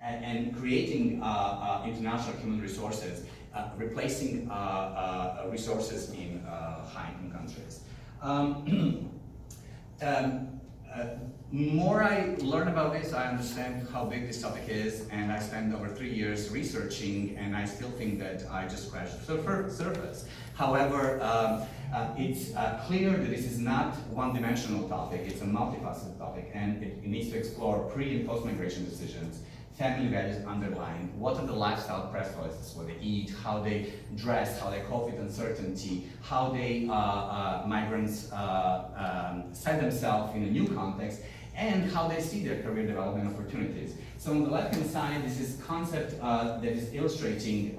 and creating international human resources, replacing resources in high-income countries. More I learn about this, I understand how big this topic is, and I spent over 3 years researching, and I still think that I just scratched the surface. However, it's clear that this is not one-dimensional topic, it's a multifaceted topic, and it needs to explore pre- and post-migration decisions, family values underlying, what are the lifestyle preferences, what they eat, how they dress, how they cope with uncertainty, how they migrants set themselves in a new context, and how they see their career development opportunities. So on the left-hand side, this is concept that is illustrating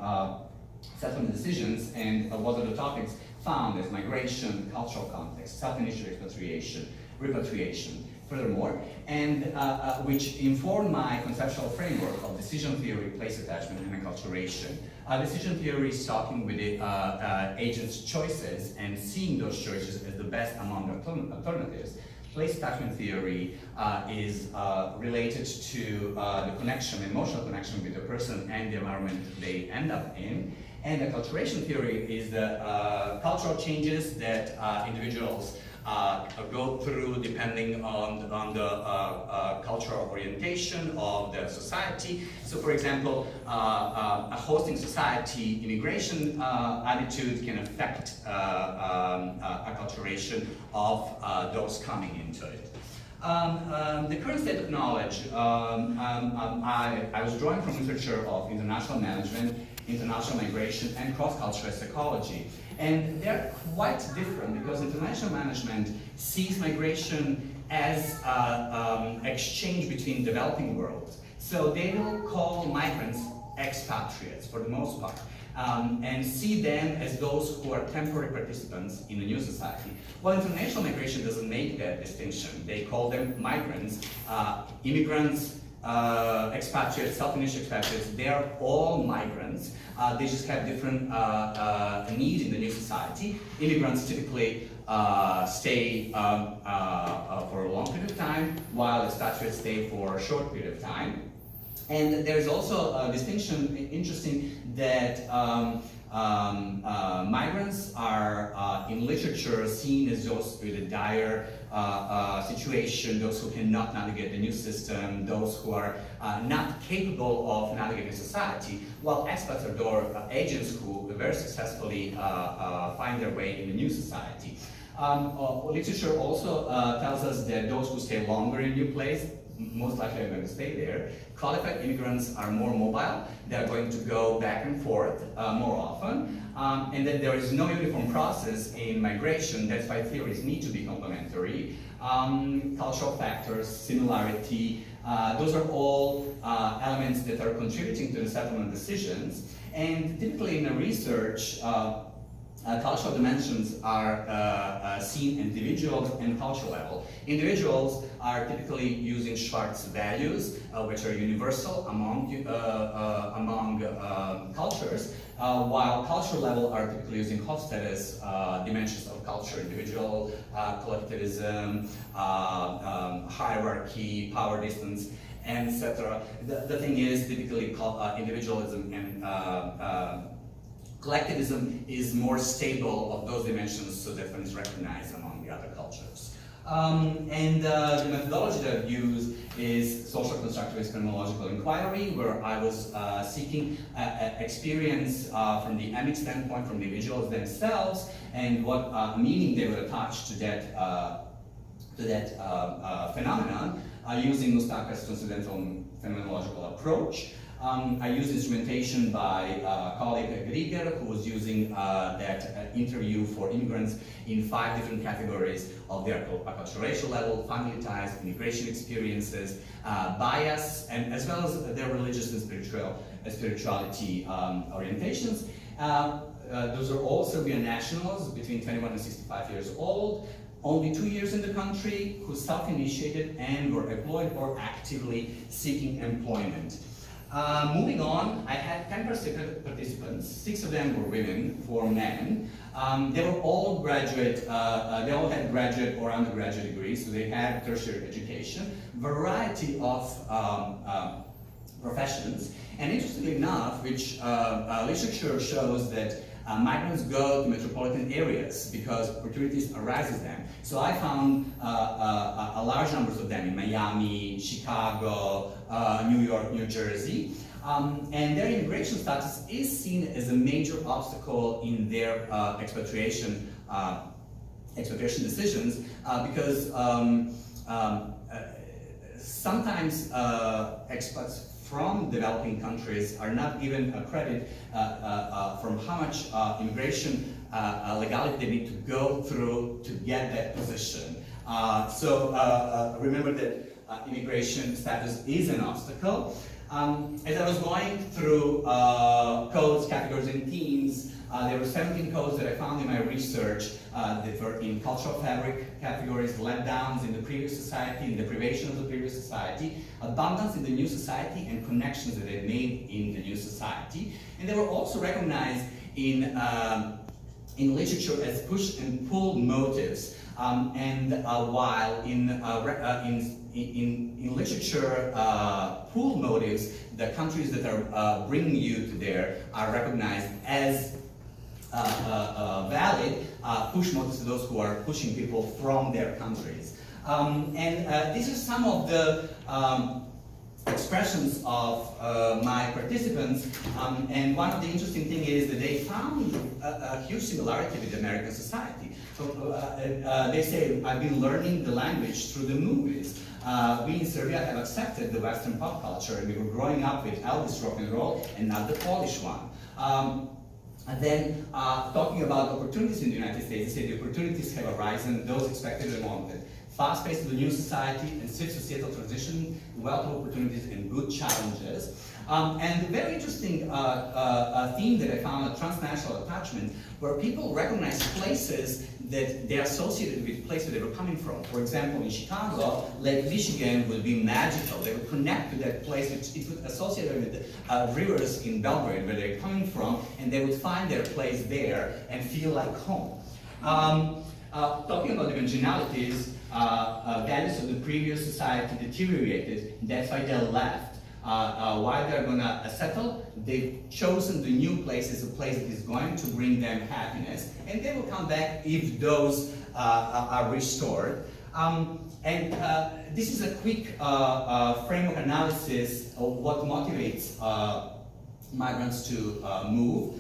settlement decisions and what are the topics found as migration, cultural context, self-initiated expatriation, repatriation, furthermore, and which inform my conceptual framework of decision theory, place attachment, and acculturation. Decision theory is talking with the agent's choices and seeing those choices as the best among the alternatives. Place attachment theory is related to the connection, emotional connection with the person and the environment they end up in. And acculturation theory is the cultural changes that individuals go through depending on the cultural orientation of the society. So for example, a hosting society immigration attitude can affect acculturation of those coming into it. The current state of knowledge, I was drawing from literature of international management, international migration, and cross-cultural psychology. And they're quite different because international management sees migration as exchange between developing worlds. So they will call migrants expatriates for the most part, and see them as those who are temporary participants in a new society. While international migration doesn't make that distinction. They call them migrants, immigrants, expatriates, self-initiated expatriates, they are all migrants. They just have different needs in the new society. Immigrants typically stay for a long period of time, while expatriates stay for a short period of time. And there's also a distinction, interesting, that migrants are in literature seen as those with a dire situation, those who cannot navigate the new system, those who are not capable of navigating society, while expats are agents who very successfully find their way in the new society. Literature also tells us that those who stay longer in a new place most likely are going to stay there. Qualified immigrants are more mobile. They're going to go back and forth more often. And that there is no uniform process in migration. That's why theories need to be complementary. Cultural factors, similarity, those are all elements that are contributing to the settlement decisions. And typically in the research, cultural dimensions are seen in individual and cultural level. Individuals are typically using Schwartz values, which are universal among cultures, while cultural level are typically using Hofstede's dimensions of culture, individual, collectivism, hierarchy, power distance, etc. The thing is, typically individualism and collectivism is more stable of those dimensions, so that one is recognized among the other cultures. The methodology that I've used is social constructivist phenomenological inquiry, where I was seeking experience from the emic standpoint, from the individuals themselves, and what meaning they would attach to that phenomenon using Mustaka's transcendental phenomenological approach. I used instrumentation by colleague Grieger, who was using that interview for immigrants in 5 different categories of their acculturation level, family ties, immigration experiences, bias, and as well as their religious and spirituality orientations. Those are all Serbian nationals between 21 and 65 years old, only 2 years in the country, who self-initiated and were employed or actively seeking employment. Moving on, I had 10 participants, 6 of them were women, 4 men. They were all graduate, they all had graduate or undergraduate degrees, so they had tertiary education. Variety of professional expressions. And interestingly enough, which literature shows that migrants go to metropolitan areas because opportunities arises them. So I found a large numbers of them in Miami, Chicago, New York, New Jersey. And their immigration status is seen as a major obstacle in their expatriation decisions because sometimes expats from developing countries are not given a credit from how much immigration legality they need to go through to get that position. So remember that immigration status is an obstacle. As I was going through codes, categories, and themes, there were 17 codes that I found in my research that were in cultural fabric categories, letdowns in the previous society, and deprivation of the previous society, abundance in the new society, and connections that they made in the new society. And they were also recognized in literature as push and pull motives. While in literature, pull motives, the countries that are bringing you to there are recognized as valid, push motives to those who are pushing people from their countries. These are some of the expressions of my participants, and one of the interesting things is that they found a huge similarity with American society. So they say, I've been learning the language through the movies. We in Serbia have accepted the Western pop culture, and we were growing up with Elvis rock and roll and not the Polish one. And then talking about opportunities in the United States, they say the opportunities have arisen, those expected and wanted. Fast pace of the new society and swift societal transition, wealth of opportunities and good challenges. And a very interesting theme that I found, a transnational attachment, where people recognize places that they are associated with places they were coming from. For example, in Chicago, Lake Michigan would be magical. They would connect to that place, which it would associate with rivers in Belgrade, where they're coming from, and they would find their place there and feel like home. Talking about the marginalities, values of the previous society deteriorated. That's why they left. Why they're gonna settle? They've chosen the new place as a place that is going to bring them happiness, and they will come back if those are restored. This is a quick framework analysis of what motivates migrants to move.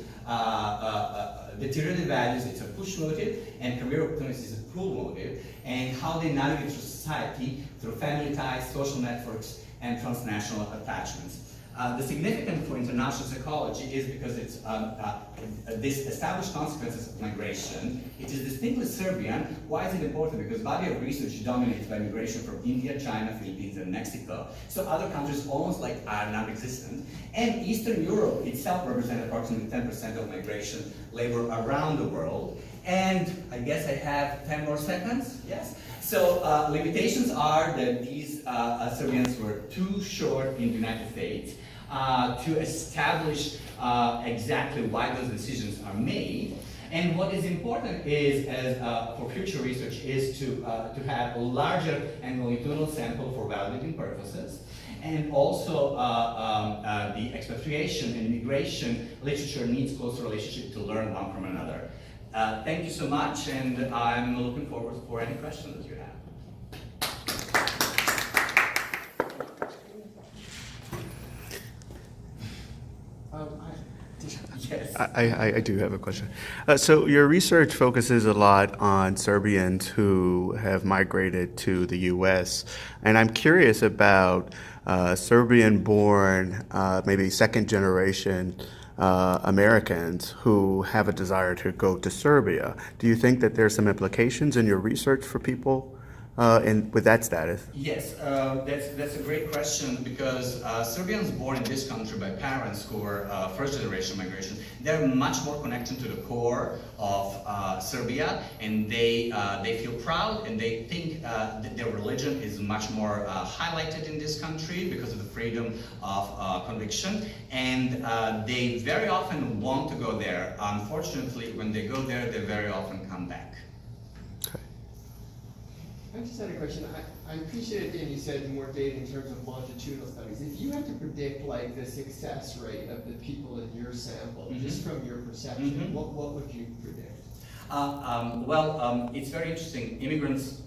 Deteriorated values, it's a push motive, and career opportunities is a pull motive, and how they navigate through society through family ties, social networks, and transnational attachments. The significance for international psychology is because it's this established consequences of migration. It is distinctly Serbian. Why is it important? Because body of research is dominated by migration from India, China, Philippines, and Mexico. So other countries almost like are non-existent. And Eastern Europe itself represents approximately 10% of migration labor around the world. And I guess I have 10 more seconds, yes? So limitations are that these Serbians were too short in the United States to establish exactly why those decisions are made. And what is important is, for future research, is to have a larger and longitudinal sample for validating purposes. And also the expatriation and immigration literature needs close relationship to learn one from another. Thank you so much, and I'm looking forward for any questions that you have. Yes. I do have a question. So your research focuses a lot on Serbians who have migrated to the U.S., and I'm curious about Serbian-born, maybe second-generation Americans who have a desire to go to Serbia. Do you think that there's some implications in your research for people with that status? Yes, that's a great question, because Serbians born in this country by parents who were first-generation migration, they're much more connected to the core of Serbia, and they feel proud, and they think that their religion is much more highlighted in this country because of the freedom of conviction, and they very often want to go there. Unfortunately, when they go there, they very often come back. I just had a question. I appreciate, Dan, you said more data in terms of longitudinal studies. If you had to predict like the success rate of the people in your sample, just from your perception, what would you predict? It's very interesting. Immigrants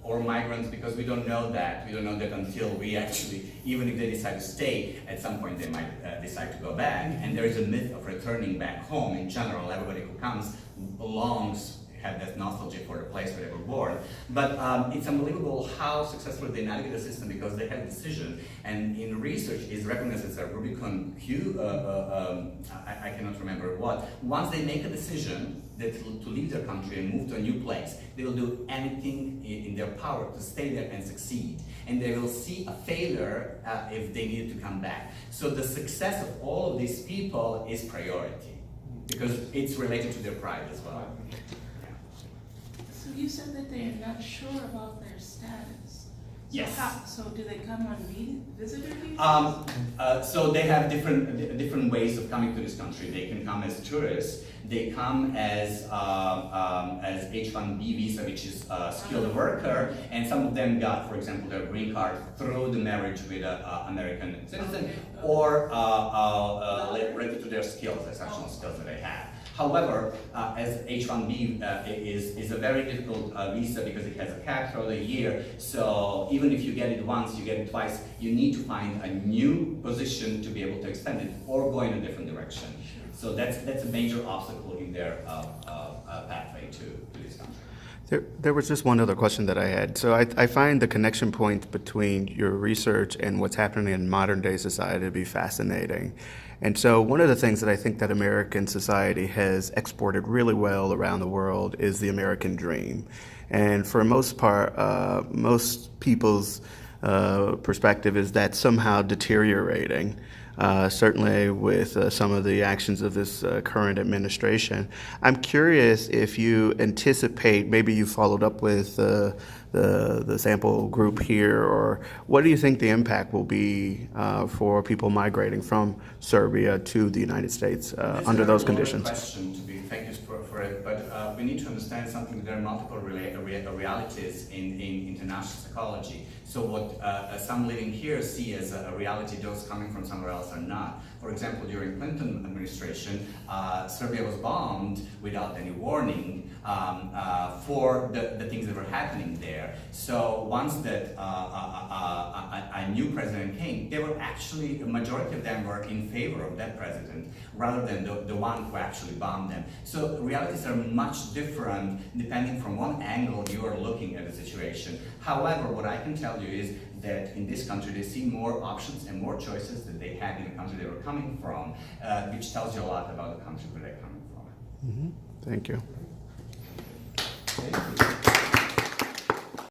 or migrants, because we don't know that. We don't know that until we actually, even if they decide to stay, at some point they might decide to go back. And there is a myth of returning back home in general. Everybody who comes belongs, have that nostalgia for the place where they were born. But it's unbelievable how successful they navigate the system because they have a decision. And in research, is recognized as a Rubicon Q, I cannot remember what. Once they make a decision that to leave their country and move to a new place, they will do anything in their power to stay there and succeed. And they will see a failure if they need to come back. So the success of all of these people is priority because it's related to their pride as well. So you said that they are not sure about their status. So Yes. So do they come on visitor visas? So they have different ways of coming to this country. They can come as tourists. They come as H-1B visa, which is a skilled worker, and some of them got, for example, their green card through the marriage with an American citizen, or related to their skills, exceptional skills that they have. However, as H-1B is a very difficult visa because it has a cap for the year. So even if you get it once, you get it twice, you need to find a new position to be able to extend it or go in a different direction. So that's a major obstacle in their pathway to this country. There was just one other question that I had. So I find the connection point between your research and what's happening in modern day society to be fascinating. And so one of the things that I think that American society has exported really well around the world is the American dream. And for most part, most people's perspective is that somehow deteriorating. Certainly with some of the actions of this current administration. I'm curious if you anticipate, maybe you followed up with the sample group here, or what do you think the impact will be for people migrating from Serbia to the United States under those conditions? Thank you for it, but we need to understand something. There are multiple realities in international psychology. So what some living here see as a reality, those coming from somewhere else are not. For example, during Clinton administration, Serbia was bombed without any warning for the things that were happening there. So once that a new president came, they were actually, a majority of them were in favor of that president rather than the one who actually bombed them. So realities are much different depending from what angle you are looking at the situation. However, what I can tell you is that in this country they see more options and more choices than they had in the country they were coming from, which tells you a lot about the country where they're coming from. Thank you. Thank you.